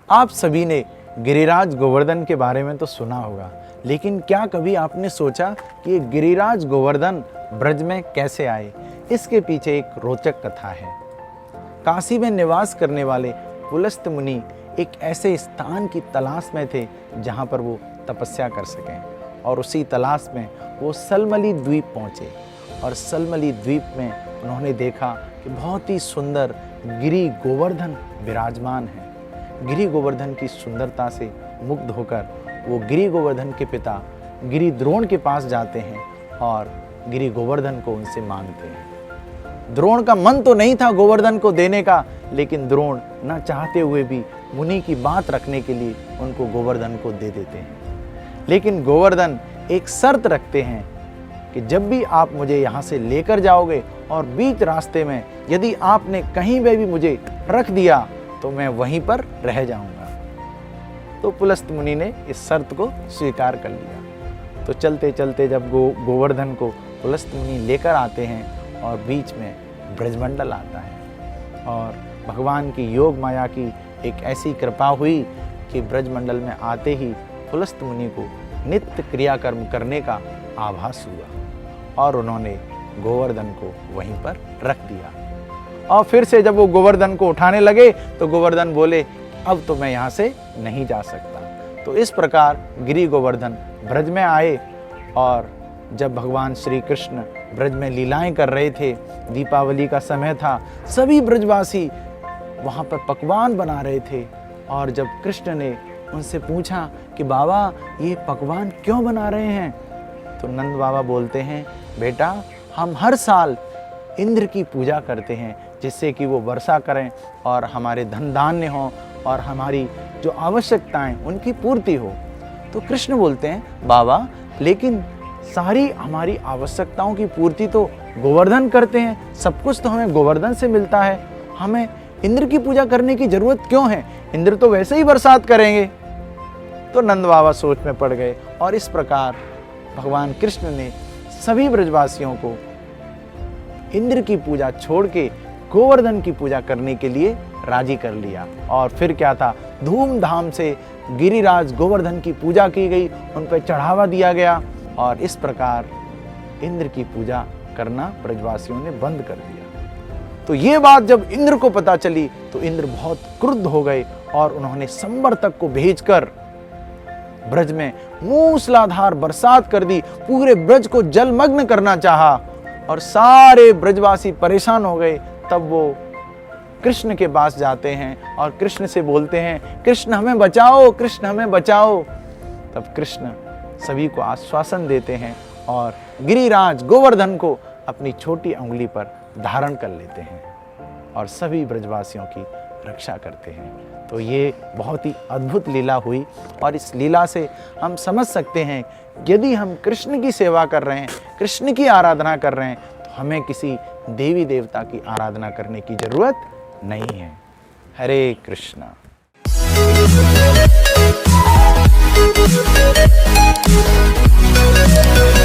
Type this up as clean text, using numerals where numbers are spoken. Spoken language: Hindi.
आप सभी ने गिरिराज गोवर्धन के बारे में तो सुना होगा, लेकिन क्या कभी आपने सोचा कि ये गिरिराज गोवर्धन ब्रज में कैसे आए? इसके पीछे एक रोचक कथा है। काशी में निवास करने वाले पुलस्त मुनि एक ऐसे स्थान की तलाश में थे जहाँ पर वो तपस्या कर सकें, और उसी तलाश में वो सलमली द्वीप पहुँचे। और सलमली द्वीप में उन्होंने देखा कि बहुत ही सुंदर गिरि गोवर्धन विराजमान है। गिरि गोवर्धन की सुंदरता से मुग्ध होकर वो गिरि गोवर्धन के पिता गिरि द्रोण के पास जाते हैं और गिरि गोवर्धन को उनसे मांगते हैं। द्रोण का मन तो नहीं था गोवर्धन को देने का, लेकिन द्रोण न चाहते हुए भी मुनि की बात रखने के लिए उनको गोवर्धन को दे देते हैं। लेकिन गोवर्धन एक शर्त रखते हैं कि जब भी आप मुझे यहाँ से लेकर जाओगे और बीच रास्ते में यदि आपने कहीं पे भी मुझे रख दिया तो मैं वहीं पर रह जाऊंगा। तो पुलस्त मुनि ने इस शर्त को स्वीकार कर लिया। तो चलते चलते जब गोवर्धन को पुलस्त मुनि लेकर आते हैं और बीच में ब्रजमंडल आता है, और भगवान की योग माया की एक ऐसी कृपा हुई कि ब्रजमंडल में आते ही पुलस्त मुनि को नित्य क्रियाकर्म करने का आभास हुआ और उन्होंने गोवर्धन को वहीं पर रख दिया। और फिर से जब वो गोवर्धन को उठाने लगे तो गोवर्धन बोले, अब तो मैं यहाँ से नहीं जा सकता। तो इस प्रकार गिरि गोवर्धन ब्रज में आए, और जब भगवान श्री कृष्ण ब्रज में लीलाएं कर रहे थे, दीपावली का समय था, सभी ब्रजवासी वहाँ पर पकवान बना रहे थे। और जब कृष्ण ने उनसे पूछा कि बाबा ये पकवान क्यों बना रहे हैं, तो नंद बाबा बोलते हैं, बेटा हम हर साल इंद्र की पूजा करते हैं जिससे कि वो वर्षा करें और हमारे धन धान्य हो और हमारी जो आवश्यकताएं उनकी पूर्ति हो। तो कृष्ण बोलते हैं, बाबा लेकिन सारी हमारी आवश्यकताओं की पूर्ति तो गोवर्धन करते हैं, सब कुछ तो हमें गोवर्धन से मिलता है, हमें इंद्र की पूजा करने की जरूरत क्यों है? इंद्र तो वैसे ही बरसात करेंगे। तो नंद बाबा सोच में पड़ गए, और इस प्रकार भगवान कृष्ण ने सभी ब्रजवासियों को इंद्र की पूजा छोड़ के गोवर्धन की पूजा करने के लिए राजी कर लिया। और फिर क्या था, धूमधाम से गिरिराज गोवर्धन की पूजा की गई, उन पर चढ़ावा दिया गया, और इस प्रकार इंद्र की पूजा करना ब्रजवासियों ने बंद कर दिया। तो ये बात जब इंद्र को पता चली तो इंद्र बहुत क्रुद्ध हो गए और उन्होंने संवर्तक को भेजकर ब्रज में मूसलाधार बरसात कर दी, पूरे ब्रज को जलमग्न करना चाहा, और सारे ब्रजवासी परेशान हो गए। तब वो कृष्ण के पास जाते हैं और कृष्ण से बोलते हैं, कृष्ण हमें बचाओ, कृष्ण हमें बचाओ। तब कृष्ण सभी को आश्वासन देते हैं और गिरिराज गोवर्धन को अपनी छोटी उंगली पर धारण कर लेते हैं और सभी ब्रजवासियों की रक्षा करते हैं। तो ये बहुत ही अद्भुत लीला हुई, और इस लीला से हम समझ सकते हैं यदि हम कृष्ण की सेवा कर रहे हैं, कृष्ण की आराधना कर रहे हैं, तो हमें किसी देवी देवता की आराधना करने की जरूरत नहीं है। हरे कृष्णा। Thank you.